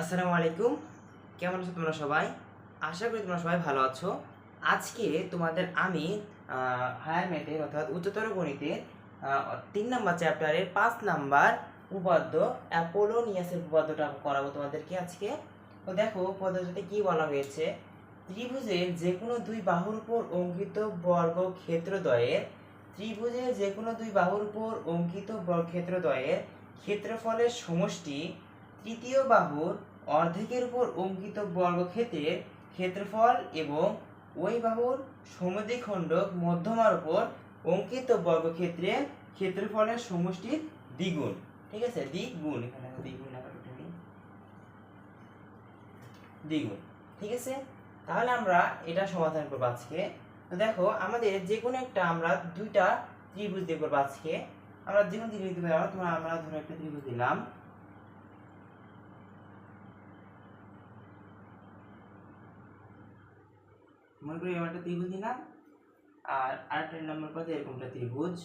আসসালামু আলাইকুম। কেমন আছো তোমরা সবাই? আশা করি তোমরা সবাই ভালো আছো। আজকে তোমাদের আমি হায়ার ম্যাথের অর্থাৎ উচ্চতর গণিতের ৩ নাম্বার চ্যাপ্টারের ৫ নাম্বার উপপাদ্য অ্যাপোলোনিয়াসের উপপাদ্যটা করাবো তোমাদেরকে আজকে। তো দেখো পদ্ধতিতে কি বলা হয়েছে, ত্রিভুজের যে কোনো দুই বাহুর উপর অঙ্কিত বর্গক্ষেত্রদ্বয়ের ত্রিভুজের যে কোনো দুই বাহুর উপর অঙ্কিত বর্গক্ষেত্রদ্বয়ের ক্ষেত্রফলের সমষ্টি তৃতীয় বাহুর অর্ধেকের উপর অঙ্কিত বর্গক্ষেত্রের ক্ষেত্রফল এবং ওই বাহুর সমদ্বিখণ্ডক মধ্যমার উপর অঙ্কিত বর্গক্ষেত্রের ক্ষেত্রফলের সমষ্টির দ্বিগুণ। ঠিক আছে, দ্বিগুণ, এখানে দ্বিগুণ দ্বিগুণ। ঠিক আছে, তাহলে আমরা এটা সমাধান করবো আজকে। তো দেখো আমাদের যে কোনো একটা আমরা দুইটা ত্রিভুজ দিয়ে করবো আজকে। আমরা যে কোনো ত্রিভুজ দিতে পারবো। আমরা ধরো একটা ত্রিভুজ দিলাম, মনে করি এরকম একটা ত্রিভুজ নিলাম, আর আরেকটা নম্বর পথে এরকমটা ত্রিভুজ।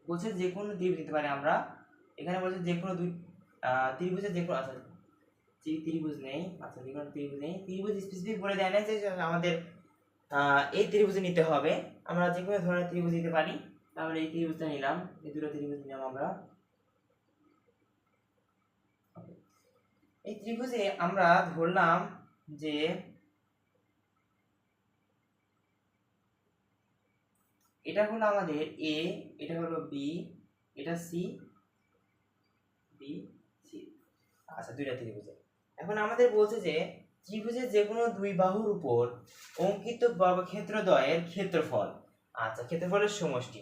বলছে যে কোনো ত্রিভুজ দিতে পারি আমরা। এখানে বলছে যে কোনো দুই ত্রিভুজের যে কোনো, আচ্ছা যে ত্রিভুজ নেই, আচ্ছা যে কোনো ত্রিভুজ নেই, ত্রিভুজ স্পেসিফিক বলে দেয় না যে আমাদের এই ত্রিভুজে নিতে হবে। আমরা যে কোনো ধরনের ত্রিভুজ দিতে পারি। তাহলে এই ত্রিভুজটা নিলাম, এই দুটো ত্রিভুজ নিলাম আমরা। এই ত্রিভুজে আমরা ধরলাম যে এটা হলো আমাদের এ, এটা হলো বি, এটা সি, বি, সি। আচ্ছা দুইটা ত্রিভুজে এখন আমাদের বলছে যে ত্রিভুজের যে কোনো দুই বাহুর উপর অঙ্কিত বর্গক্ষেত্রদ্বয়ের ক্ষেত্রফল, আচ্ছা ক্ষেত্রফলের সমষ্টি।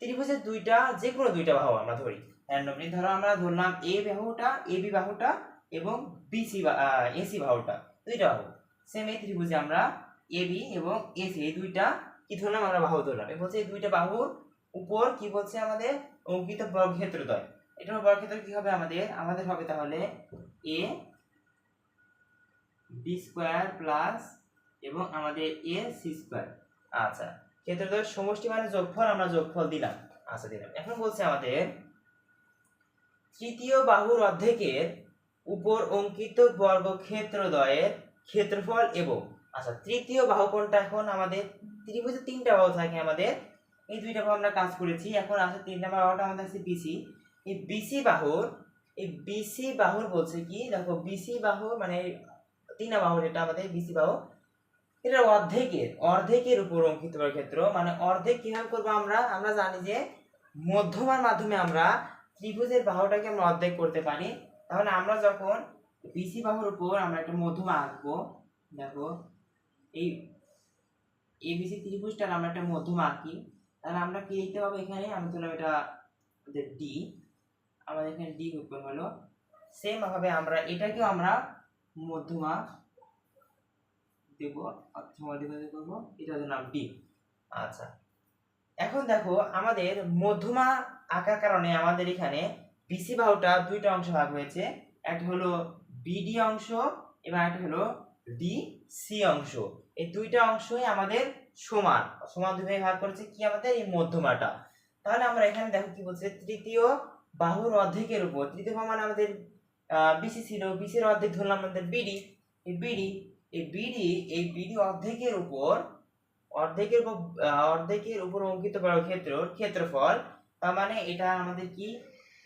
ত্রিভুজের দুইটা যে কোনো দুইটা বাহু আমরা ধরি র্যান্ডমলি। ধরো আমরা ধরলাম এ বাহুটা, এ বি বাহুটা এবং বিসি এসি বাহুটা, দুইটা বাহু। সেম এই ত্রিভুজে আমরা এ বি এবং এসি এই দুইটা কি ধরলাম, আমরা বাহু ধরলাম। এই বলছে এই দুইটা বাহুর উপর কি বলছে আমাদের অঙ্কিত বর্গক্ষেত্রদ্বয়। এটা বর্গক্ষেত্র কি হবে আমাদের, আমাদের হবে তাহলে এ বি স্কোয়ার প্লাস এবং আমাদের এ সি স্কোয়ার। আচ্ছা ক্ষেত্রদ্বয়ের সমষ্টি মানে যোগফল, আমরা যোগফল দিলাম। আচ্ছা দিলাম। এখন বলছে আমাদের তৃতীয় বাহুর অর্ধেকের উপর অঙ্কিত বর্গক্ষেত্রদ্বয়ের ক্ষেত্রফল এবং, আচ্ছা তৃতীয় বাহু কোনটা, এখন আমাদের ত্রিভুজে তিনটা বাহু থাকে আমাদের, এই দুইটা বাহু আমরা কাজ করেছি। এখন আছে তিন নম্বর বাহুটা আমাদের আছে বিসি। এই বিসি বাহুর বলছে কি, দেখো বিসি বাহু মানে তিন বাহু, যেটা আমাদের বিসি বাহু, এটা অর্ধেকের উপর অঙ্কিত বর্গক্ষেত্র মানে অর্ধেক কিভাবে করবো আমরা, আমরা জানি যে মধ্যমার মাধ্যমে আমরা ত্রিভুজের বাহুটাকে আমরা অর্ধেক করতে পারি। তাহলে আমরা যখন বিসি বাহুর উপর আমরা একটা মধ্যমা আঁকবো, দেখো এই এবিসি ত্রিভুজটার আমরা একটা মধ্যমা আঁকি, তাহলে আমরা কি লিখতে পাবো এখানে, আমি ধরলাম এটা ডি, আমাদের এখানে ডি উপর হলো। সেম ভাবে আমরা এটাকেও আমরা মধ্যমা দেব, করবো, এটা নাম ডি। আচ্ছা এখন দেখো আমাদের মধ্যমা আঁকার কারণে আমাদের এখানে বিসি বাহুটা দুইটা অংশ ভাগ হয়েছে, একটা হলো বিডি অংশ এবং একটা হলো ডিসি অংশ। এই দুইটা অংশই আমাদের সমান সমান দুই ভাগে ভাগ করেছে কি আমাদের এই মধ্যমাটা। তাহলে আমরা এখানে দেখো কি বলছে, তৃতীয় বাহুর অর্ধেকের উপর, তৃতীয় বাহু মানে আমাদের বিসি ছিল, বিসির অর্ধেক ধরলাম আমাদের বিডি, এই বিডি এই বিডি অর্ধেকের উপর অঙ্কিত ক্ষেত্রফল, তার মানে এটা আমাদের কি,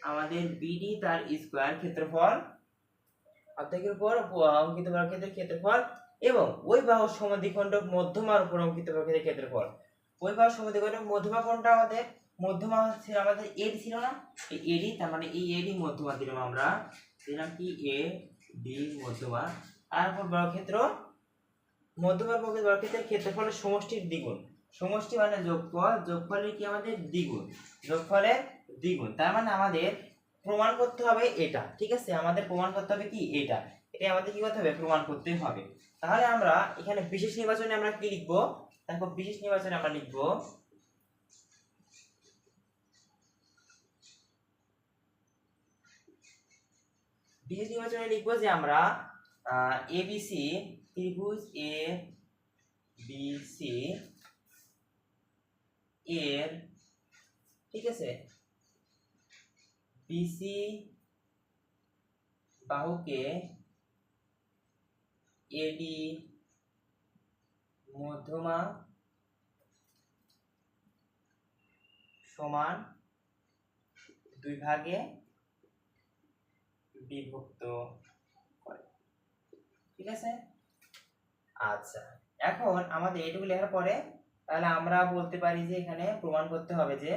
আমাদের বিডি তার স্কয়ার ক্ষেত্রফল, অর্ধেকের উপর অঙ্কিত বর্গক্ষেত্রের ক্ষেত্রফল এবং ওই বাহুর সমদ্বিখণ্ডক মধ্যমার উপর অঙ্কিত বর্গক্ষেত্রের ক্ষেত্রফল। ওই বাহুর সমদ্বিখণ্ডক মধ্যমা কোনটা, আমাদের মধ্যমা ছিল আমাদের এডি ছিল না, এই এডি, তার মানে এই এডি মধ্যমা দিলাম, আমরা দিলাম কি এ ডি মধ্যমা, তারপর বর্গক্ষেত্র মধ্যমার বর্গক্ষেত্রের ক্ষেত্রফলের সমষ্টির দ্বিগুণ। সমষ্টি মানে যোগফল, যোগফলের কি আমাদের দ্বিগুণ, যোগফলের দ্বিগুণ। তার মানে আমাদের প্রমাণ করতে হবে এটা। ঠিক আছে, আমাদের প্রমাণ করতে হবে কি এটা, এটা আমাদের কি করতে হবে, প্রমাণ করতে হবে। তাহলে আমরা এখানে বিশেষ নির্বাচনে আমরা কি লিখব, দেখো বিশেষ নির্বাচনে আমরা লিখব বিশেষ নির্বাচনে লিখব যে আমরা এবিসি ত্রিভুজ এ বি সি এর, ঠিক আছে, বিসি বাহুকে এডি মধ্যমা সমান দুই ভাগে বিভক্ত করে। ঠিক আছে, আচ্ছা এখন আমাদের এটুকু লেখার পরে তাহলে আমরা বলতে পারি যে এখানে প্রমাণ করতে হবে যে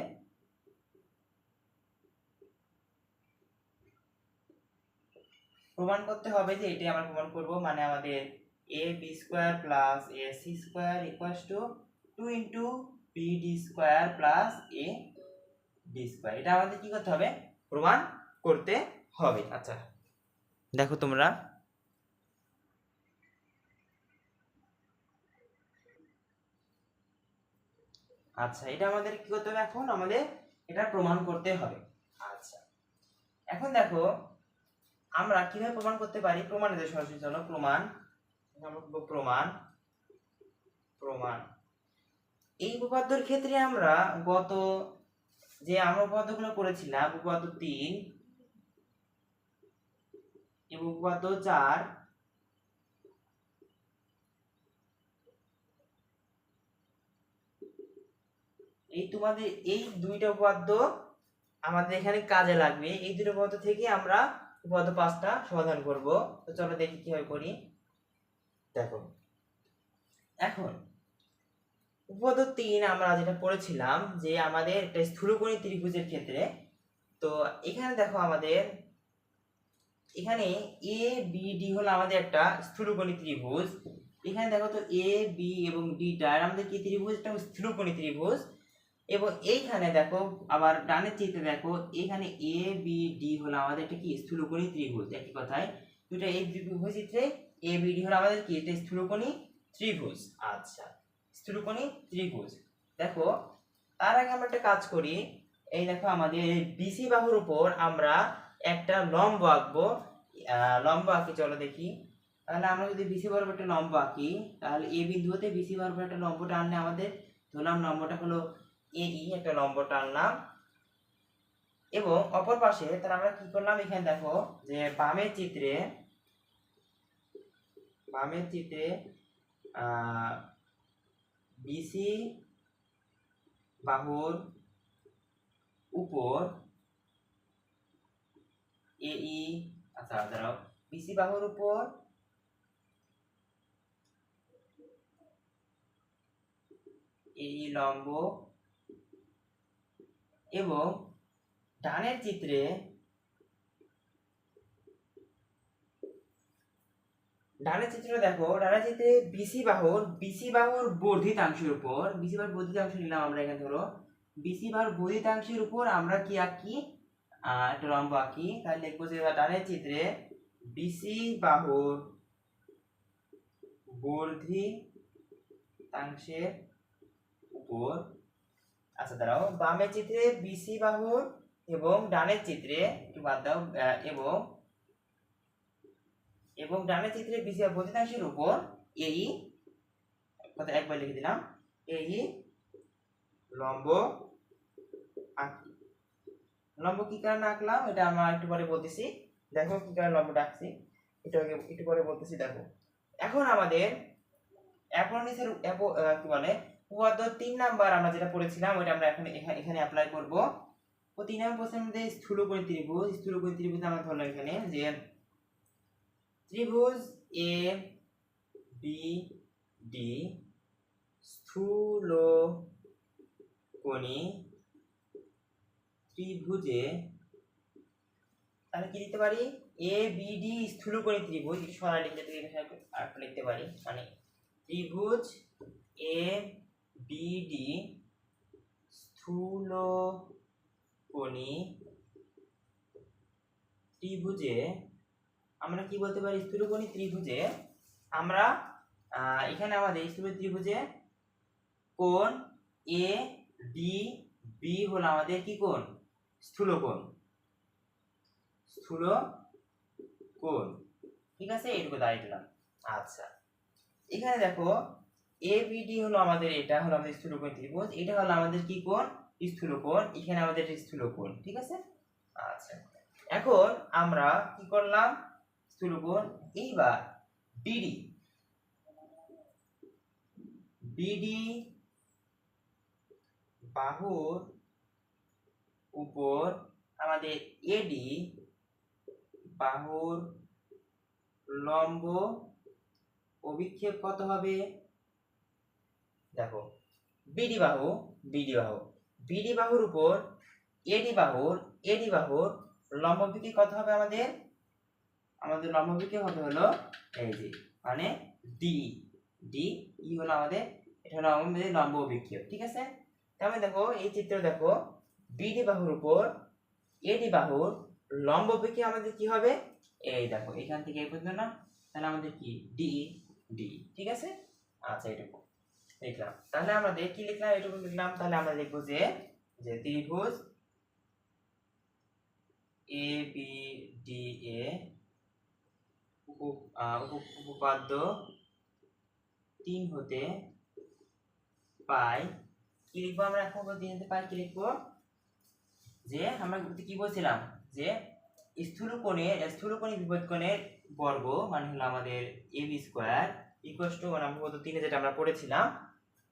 এটাই আমরা প্রমাণ করব, মানে আমাদের a b square plus a c square equals two 2 into b d square plus a d square, এটা আমাদের কি করতে হবে, প্রমাণ করতে হবে। আচ্ছা দেখো তোমরা, আচ্ছা এটা আমাদের কি করতে হবে, এখন আমাদের এটা প্রমাণ করতে হবে। আচ্ছা এখন দেখো আমরা কিভাবে প্রমাণ করতে পারি, প্রমাণের যে সরাসরি চলো প্রমাণ, আমরা করব প্রমাণ। এই উপপাদ্যের ক্ষেত্রে আমরা গত যে আমরা উপপাদ্যগুলো করেছিলাম, উপপাদ্য 3 এবং উপপাদ্য 4, এই তোমাদের এই দুইটা উপপাদ্য আমাদের এখানে কাজে লাগবে। এই দুটো উপপাদ্য থেকে আমরা উপপাদ্য 5টা সমাধান করব। তো চলো দেখি কিভাবে করি। দেখো এখন উপপাদ্য 3 আমরা যেটা পড়েছিলাম যে আমাদের একটা স্থূলকোণী ত্রিভুজের ক্ষেত্রে, তো এখানে দেখো আমাদের এখানে এ বি ডি হলো আমাদের একটা স্থূলকোণী ত্রিভুজ। এখানে দেখো তো এ বি এবং ডিটা আমাদের কি ত্রিভুজ, একটা স্থূলকোণী ত্রিভুজ। এবং এইখানে দেখো আবার ডানের চিত্রে দেখো এখানে এ বি ডি হলো আমাদের একটা কি স্থূলকোণী ত্রিভুজ। একই কথায় দুটো এই ত্রিভুজ চিত্রে এ বি ডি হলো আমাদের কি একটা স্থূলকোণী ত্রিভুজ। আচ্ছা স্থূলকোণী ত্রিভুজ, দেখো তার আগে আমরা একটা কাজ করি। এই দেখো আমাদের এই বিসি বাহুর উপর আমরা একটা লম্ব আঁকবো। লম্ব আঁকি, চলো দেখি। তাহলে আমরা যদি বিসি বাহুর একটা লম্ব আঁকি, তাহলে এ বিন্দু হতে বিসি বাহুর একটা লম্ব টানলে আমাদের ধরলাম লম্বটা হলো এই একটা লম্ব টানলাম। এবং অপর পাশে তাহলে আমরা কি করলাম, এখানে দেখো যে বামের চিত্রে বিসি বাহুর উপর এই, আচ্ছা দাঁড়াও, বিসি বাহুর উপর এই লম্ব এবং ডানের চিত্রে দেখো ডানের চিত্রে বিসি বাহুর বর্ধিতাংশের উপর, বিসি বাহুর বর্ধিতাংশ নিলাম আমরা এখানে, ধরো বিসি বাহুর বর্ধিতাংশের উপর আমরা কি আঁকি, একটা লম্ব আঁকি। তাহলে লিখবো যে ডানের চিত্রে বিসি বাহুর বর্ধিতাংশের উপর, আচ্ছা দাঁড়াও, বামের চিত্রে বিসি বাহুর এবং ডানের চিত্রে একটু বাদ দাও, এবং ডানের চিত্রে বিসি বাহুর বর্ধিতাংশের উপর এই কথা একবার লিখে দিলাম, এই লম্ব আঁকি। লম্ব কি কারণে আঁকলাম এটা আমরা একটু পরে বলতেছি। দেখো কি কারণে লম্বটা আঁকছি এটা একটু পরে বলতেছি। দেখো এখন আমাদের অ্যাপোলোনিসের কি বলে উপপাদ্য 3 নাম্বার আমরা যেটা পড়েছিলাম ওটা আমরা এখন এখানে অ্যাপ্লাই করব। তো 3 নম্বর প্রশ্নের মধ্যে স্থূলকোণী ত্রিভুজ আমরা ধরলাম এখানে যে ত্রিভুজ এ বি ডি স্থূলকোণী ত্রিভুজে, তাহলে কি লিখতে পারি, এ বি ডি স্থূলকোণী ত্রিভুজ, সরাই লিখতে লিখতে পারি, মানে ত্রিভুজ এ বি ডি স্থূলকোণী ত্রিভুজে আমরা কি বলতে পারি, স্থূলকোণী ত্রিভুজে আমরা এখানে আমাদের স্থূলকোণী ত্রিভুজে কোণ এ ডি বি হলো আমাদের কি কোণ, স্থূলকোণ। ঠিক আছে, এইটুকু দাঁড়িয়ে দিলাম। আচ্ছা এখানে দেখো এ বি ডি হলো আমাদের, এটা হলো আমাদের স্থূলকোণ ত্রিভুজ, এটা হলো আমাদের কি কোণ, স্থূলকোণ, এখানে আমাদের স্থূলকোণ। ঠিক আছে, আচ্ছা এখন আমরা কি করলাম, স্থূলকোণ। এইবার বিডি বিডি বাহুর উপর আমাদের এডি বাহুর লম্ব অভিক্ষেপ কত হবে? দেখো বিডি বাহুর উপর এডি বাহুর লম্ব অভিক্ষেপ কত হবে? আমাদের লম্ব অভিক্ষেপ হবে হলো এই যে মানে ডি হলো আমাদের, এটা হলো আমাদের লম্ব অভিক্ষেপ। ঠিক আছে, তাহলে দেখো এই চিত্র দেখো বিডি বাহুর উপর এডি বাহুর লম্ব অভিক্ষেপ আমাদের কি হবে? এই দেখো এখান থেকে এই পর্যন্ত না, তাহলে আমাদের কি ডি। ঠিক আছে, আচ্ছা এটুকু লিখলাম। তাহলে আমাদের কি লিখলাম? এটুকু লিখলাম। তাহলে আমরা লিখবো যে ত্রিভুজ এ বি ডি এ উপপাদ্য 3 হতে পাই, কি লিখবো আমরা এখন? 3 হতে পাই কি লিখবো? যে আমরা কি বলছিলাম যে স্থূলকোণের বিপরীত কোণের বর্গ মানে হলো আমাদের ab স্কয়ার ইকুয়াল টু আমরা পদ্ধতি 3 যেটা আমরা পড়েছিলাম,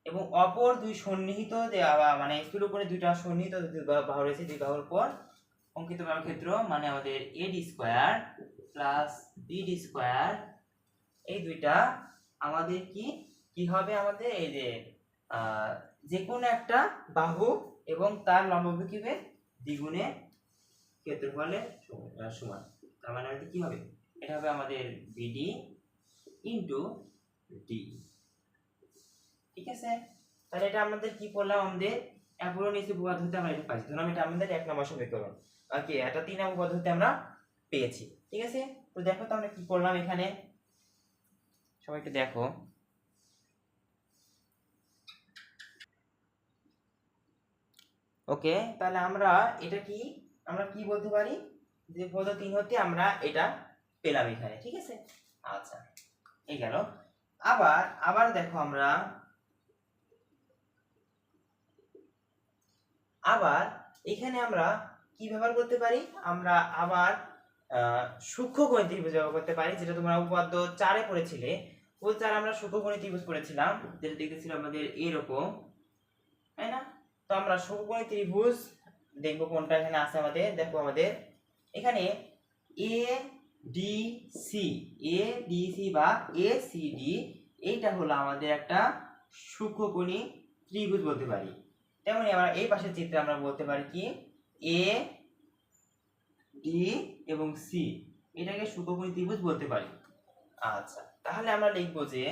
এবং অপর দুই সন্নিহিত মানে স্থূলকোণের দুইটা সন্নিহিত বাহু রয়েছে, দুই বাহুর উপর অঙ্কিত বাহুর ক্ষেত্র মানে আমাদের ad square plus bd square, এই দুইটা আমাদের কি হবে? আমাদের এই যে কোনো একটা বাহু এবং তার লম্ব অভিক্ষেপের দ্বিগুণের ক্ষেত্রফলের সমান। তার মানে আমাদের কি হবে? এটা হবে আমাদের বিডি ইনটু ডি। ঠিক আছে, তাহলে এটা আমাদের কি করলাম? আমাদের অ্যাপোলো নিচে উপপাদ্য হতে আমরা এটা পাইছি। ধরুন এটা আমাদের 1 নম্বর সমীকরণ। ওকে, এটা 3 নম্বর পদ্ধতিতে আমরা পেয়েছি। ঠিক আছে, তো দেখো তো আমরা কি করলাম এখানে, সবাই একটু দেখো। ওকে, তাহলে আমরা কি বলতে পারি? যে পদ 3 হতে আমরা এটা পেলাম এখানে। ঠিক আছে, আচ্ছা এই গেল। আবার দেখো আমরা এখানে আমরা কি ব্যবহার করতে পারি? আমরা আবার সূক্ষ্মকোণী ত্রিভুজ ব্যবহার করতে পারি, যেটা তোমরা উপপাদ্য 4 এ পড়েছিলে। ও 4 আমরা সূক্ষ্মকোণী ত্রিভুজ পড়েছিলাম, যেটা দেখতেছিলাম আমাদের এরকম, তাই না? তো আমরা সূক্ষ্মকোণী ত্রিভুজ দেখবো কোনটা এখানে আছে আমাদের। দেখো আমাদের এখানে ADC বা ACD এইটা হলো আমাদের একটা সূক্ষ্মকোণী ত্রিভুজ বলতে পারি। তেমনি আমরা এই পাশের চিত্রে আমরা বলতে পারি কি AD এবং C এটাকে সূক্ষ্মকোণী ত্রিভুজ বলতে পারি। আচ্ছা, তাহলে আমরা লিখবো যে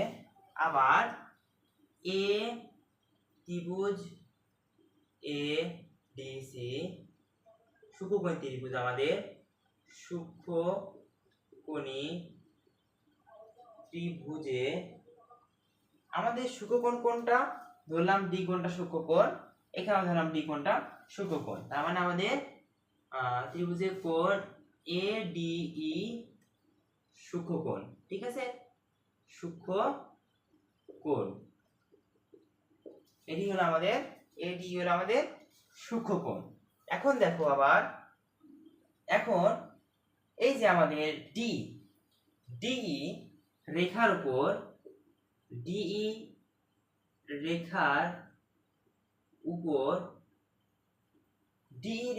আবার A ত্রিভুজ ADC সূক্ষ্মকোণী ত্রিভুজ আমাদের সূক্ষ্মকোণী ত্রিভুজে আমাদের সূক্ষ্মকোণ কোনটা? ধরলাম ডি কোণটা সূক্ষ্মকোণ, এখানে ধরলাম ডি কোণটা সূক্ষ্মকোণ। তার মানে আমাদের ত্রিভুজের কোণ ADE সূক্ষ্মকোণ। ঠিক আছে, সূক্ষ্মকোণ এটি হলো আমাদের ADE হলো আমাদের সূক্ষ্মকোণ। এখন দেখো আবার এখন এই যে আমাদের DE রেখার উপর DE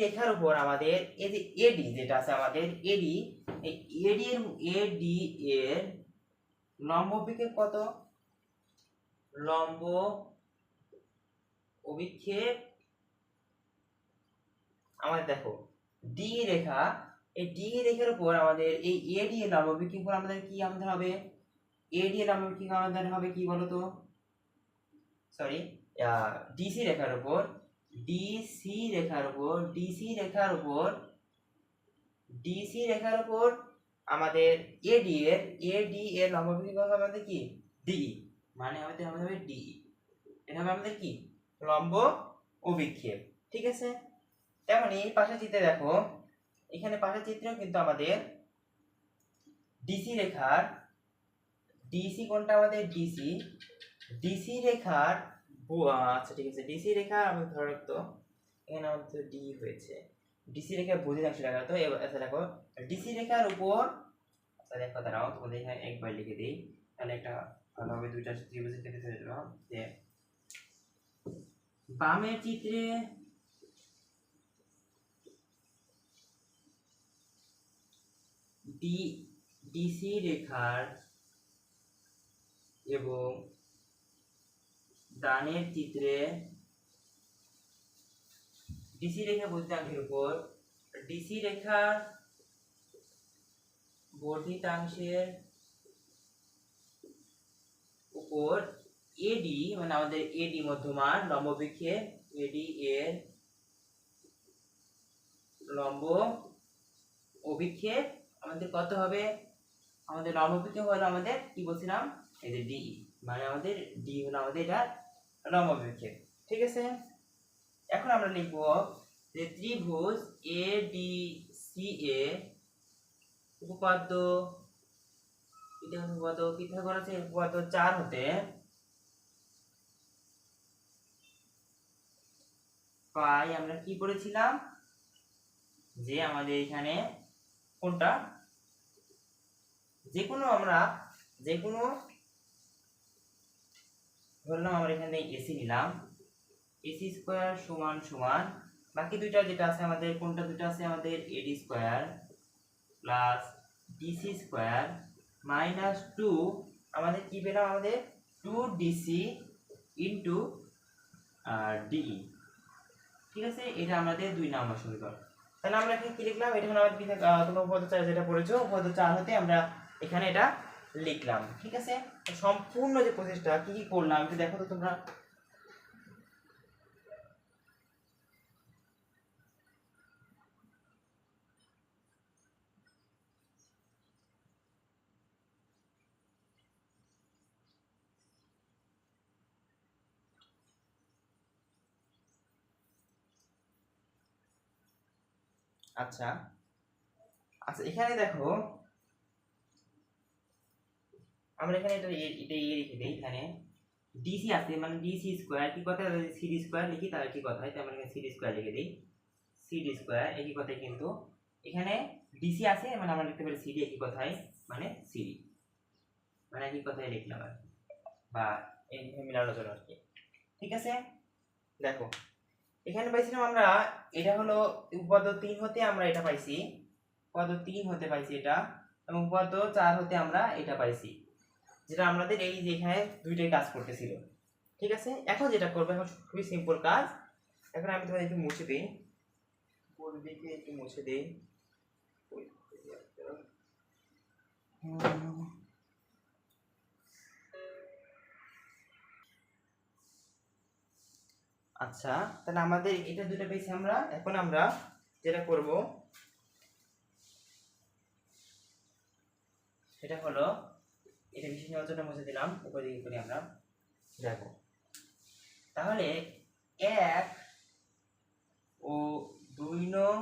রেখার উপর আমাদের এই যে AD যেটা আছে আমাদের AD, এই AD এর লম্ব অভিক্ষেপ কত? লম্ব অভিক্ষেপ আমাদের দেখো ডি রেখা, এই ডি রেখার উপর আমাদের এই AD এর লম্ব অভিক্ষেপ আমাদের কি আমাদের হবে? AD এর লম্ব অভিক্ষেপ আমাদের হবে কি বলো তো? সরি, ডিসি রেখার উপর আমাদের AD এর লম্ব অভিক্ষেপ হবে আমাদের কি? DE, মানে আমাদের হবে DE, এটা হবে আমাদের কি? লম্ব অভিক্ষেপ। ঠিক আছে, তেমনি এই পাশের চিত্রে দেখো, এখানে পাশের চিত্রেও কিন্তু আমাদের ডিসি রেখার কোনটা? আমাদের ডিসি রেখার আচ্ছা ঠিক আছে, ডিসি রেখা আমি ধরে রাখতো, এখানে আমাদের ডি হয়েছে, ডিসি রেখা বুঝে রাখছি। তো আচ্ছা দেখো ডিসি রেখার উপর, আচ্ছা আচ্ছা দেখো দাঁড়াও, তোমাদের এখানে একবার লিখে দিই, তাহলে একটা ভালোভাবে দুইটা ত্রিভুজের ক্ষেত্রে হয়ে যাবে। যে বামের চিত্রে ডিসি রেখার এবং ডানের চিত্রে ডিসি রেখা বর্ধিতাংশের উপর ডিসি রেখার বর্ধিতাংশের উপর এডি, মানে আমাদের এডি মধ্যমান লম্ব বৃক্ষের এডি এর লম্ব অভিক্ষেপ আমাদের কত হবে? আমাদের লম্ব অভিক্ষেপ হলো আমাদের কি বলছিলাম, এই যে ডি, মানে আমাদের ডি হলো আমাদের এটা লম্ব অভিক্ষেপ। ঠিক আছে, এখন আমরা লিখব যে ত্রিভুজ এডিসি এ উপপাদ্য পিথাগোরাসের উপপাদ্য 4 হতে পাই আমরা কি পড়েছিলাম, যে আমাদের এখানে কোনটা যে কোনো ধরলাম আমরা এখানে এসি নিলাম, এসি স্কয়ার সমান সমান বাকি দুইটা যেটা আছে আমাদের, কোনটা দুটো আছে আমাদের, AD square plus DC square minus 2 আমাদের কি পেলাম, আমাদের 2dc ইনটু ডিই। ঠিক আছে, এটা আমাদের 2 নম্বর সমীকরণ। তাহলে আমরা এখানে কি লিখলাম, এটা হলো আমাদের তোমরা উপপাদ্য 4 যেটা পড়েছো, উপপাদ্য 4 হতে আমরা এখানে এটা লিখলাম। ঠিক আছে, সম্পূর্ণ যে প্রসেসটা কি কি করলাম একটু দেখো তো তোমরা। আচ্ছা আচ্ছা, এখানে দেখো আমরা এখানে এটা লিখে দেই, এখানে ডিসি আছে মানে ডিসি স্কয়ার কি কথা, সিডি স্কয়ার লিখি তাহলে কি কথা হয়, তাই আমরা এখানে সিডি স্কয়ার লিখে দেই, সিডি স্কয়ার একই কথাই, কিন্তু এখানে ডিসি আছে মানে আমরা লিখতে পারি সিডি একই কথাই, মানে সিডি মানে একই কথাই লিখলাম আর বা এই মিলানোর জন্য আর কি। ঠিক আছে, দেখো এখানে পাইছিলাম আমরা, এটা হলো উপপাদ্য 3 হতে আমরা এটা পাইছি, উপপাদ্য 3 হতে পাইছি এটা, এবং উপপাদ্য 4 হতে আমরা এটা পাইছি, যেটা আমাদের এই যে এখানে দুইটাই কাজ করতেছিল। ঠিক আছে, এখন যেটা করবো, এখন খুবই সিম্পল কাজ, এখন আমি তোমাদের একটু মুছে দিই, পরিধিকে একটু মুছে দিই। আচ্ছা, তাহলে আমাদের এটা দুটো পেয়েছি আমরা, এখন আমরা যেটা করব সেটা হলো এটা বিশেষ নিয়ন্ত্রণে মুছে দিলাম, উপর দিকে করি আমরা, দেখো তাহলে 1 ও 2 নং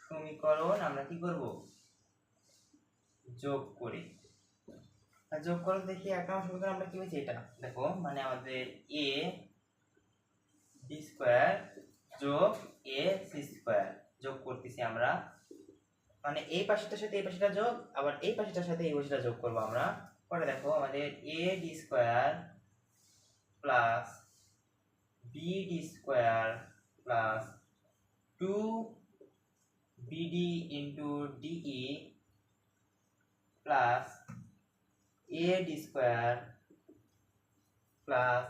সমীকরণ আমরা কি করব, যোগ করি। আর যোগ করে দেখি 1 নং সমীকরণ আমরা কি পেয়েছি, এটা দেখো মানে আমাদের a b স্কয়ার যোগ a c স্কয়ার যোগ করতেছি আমরা, মানে এই পাশেটার সাথে এই পাশেটা যোগ, আবার এই পাশেটার সাথে এই পাশেটা যোগ করব আমরা। পরে দেখো আমাদের a d square plus b d square plus 2 bd into de plus a d square plus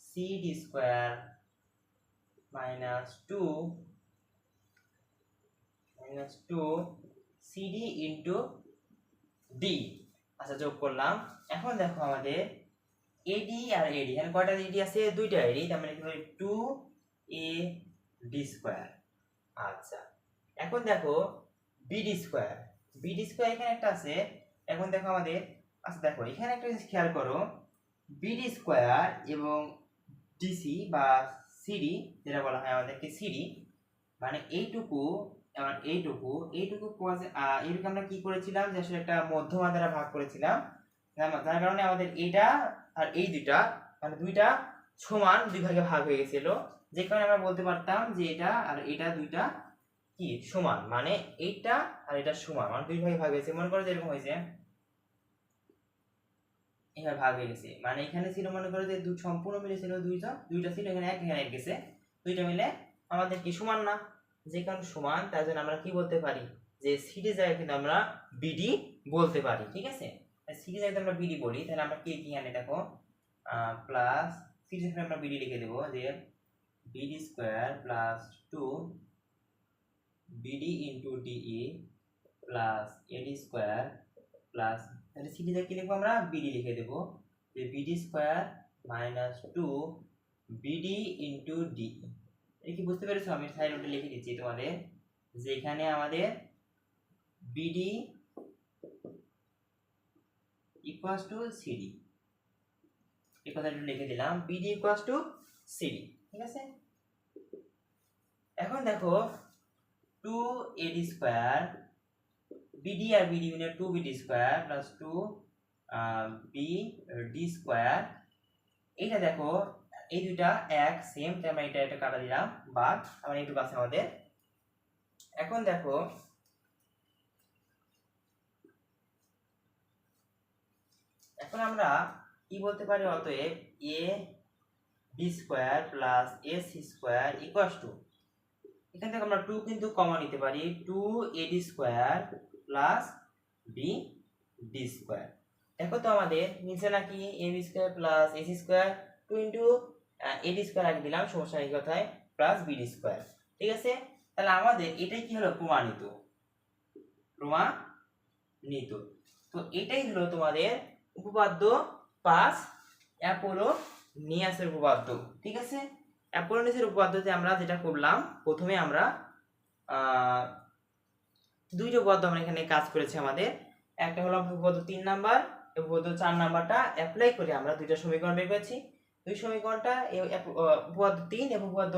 c d square minus 2 cd into d। আচ্ছা, যোগ করলাম। এখন দেখো আমাদের AD আর AD, এখানে কয়টা AD আছে, দুইটা AD, তার মানে কি হবে 2AD স্কয়ার। আচ্ছা, এখন দেখো BD স্কয়ার, BD স্কয়ার এখানে একটা আছে। এখন দেখো আমাদের, আচ্ছা দেখো এখানে একটা জিনিস খেয়াল করো, BD স্কয়ার এবং DC বা CD যেটা বলা হয় আমাদেরকে CD, মানে এইটুকু এবং এইটুকু এইটুকু আমরা কি করেছিলাম, যে আসলে একটা মধ্যমা দ্বারা ভাগ করেছিলাম, যার কারণে আমাদের এইটা আর এই দুইটা মানে দুইটা সমান দুই ভাগে ভাগ হয়ে গেছিল, যে কারণে আমরা বলতে পারতাম যে এটা আর এটা দুইটা কি কি সমান, মানে এইটা আর এটা সমান, মানে দুই ভাগে ভাগ হয়েছে। মনে করো যে এরকম হয়েছে, এভাবে ভাগ হয়ে গেছে, মানে এখানে ছিল মনে করো যে সম্পূর্ণ মিলে ছিল দুইটা ছিল, এখানে এখানে এক গেছে, দুইটা মিলে আমাদের কি সমান না, যে কারণে সমান, তার জন্য আমরা কি বলতে পারি যে সিডি জায়গায় কিন্তু আমরা বিডি বলতে পারি। ঠিক আছে, সিডি জায়গায় আমরা বিডি বলি, তাহলে আমরা কি এখানে দেখো প্লাস সিডি জায়গায় আমরা বিডি লিখে দেবো যে BD square plus 2 BD into DE plus AD square plus, তাহলে সিডি জায়গায় কি লিখবো আমরা বিডি লিখে দেবো যে BD square minus 2 BD into DE. এটা কি বুঝতে পেরেছো? আমি সাইড নোটে লিখে দিচ্ছি তোমাদের, যে এখানে আমাদের বিডি ইকুয়ালস টু সিডি, এই কথাটা লিখে দিলাম, বিডি ইকুয়ালস টু সিডি। ঠিক আছে, এখন দেখো 2 এডি স্কয়ার বিডি আর বিডি মিলে 2 BD square plus 2 BD square, এইটা দেখো এই দুইটা এক সেম, তাই আমরা এটা কাটা দিলাম, বাদ আমার একটু বাসে আমাদের। এখন দেখো এখন আমরা কি বলতে পারি, অতএব A B square plus A C square equals to, এখান থেকে আমরা 2 কিন্তু কমন নিতে পারি, 2 AD square plus B D square. দেখো তো আমাদের নিচে নাকি A B square plus A C square, 2 into AD square আগে দিলাম, সমস্যা নেই কথায়, প্লাস বি ডি স্কয়ার। ঠিক আছে, তাহলে আমাদের এটাই কি হলো, প্রমাণিত। তো এটাই হলো তোমাদের উপপাদ্য 5 অ্যাপোলোনিয়াসের উপপাদ্য। ঠিক আছে, অ্যাপোলোনিয়াসের উপপাদ্যতে আমরা যেটা করলাম, প্রথমে আমরা দুইটা উপপাদ্য আমরা এখানে কাজ করেছি আমাদের, একটা হলো উপপাদ্য 3 নাম্বার, উপপাদ্য 4 নাম্বারটা অ্যাপ্লাই করে আমরা দুইটা সমীকরণ বের করেছি। দুই সমীকরণটা উপপাদ্য 3 এবং উপপাদ্য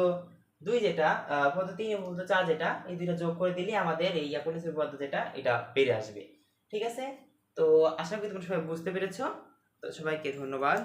2 যেটা, উপপাদ্য 3 এবং উপপাদ্য 4 যেটা, এই দুইটা যোগ করে দিলে আমাদের এই অ্যাপোলোনিয়াসের উপপাদ্য যেটা, এটা বের আসবে। ঠিক আছে, তো আশা করি তোমরা সবাই বুঝতে পেরেছো। তো সবাইকে ধন্যবাদ।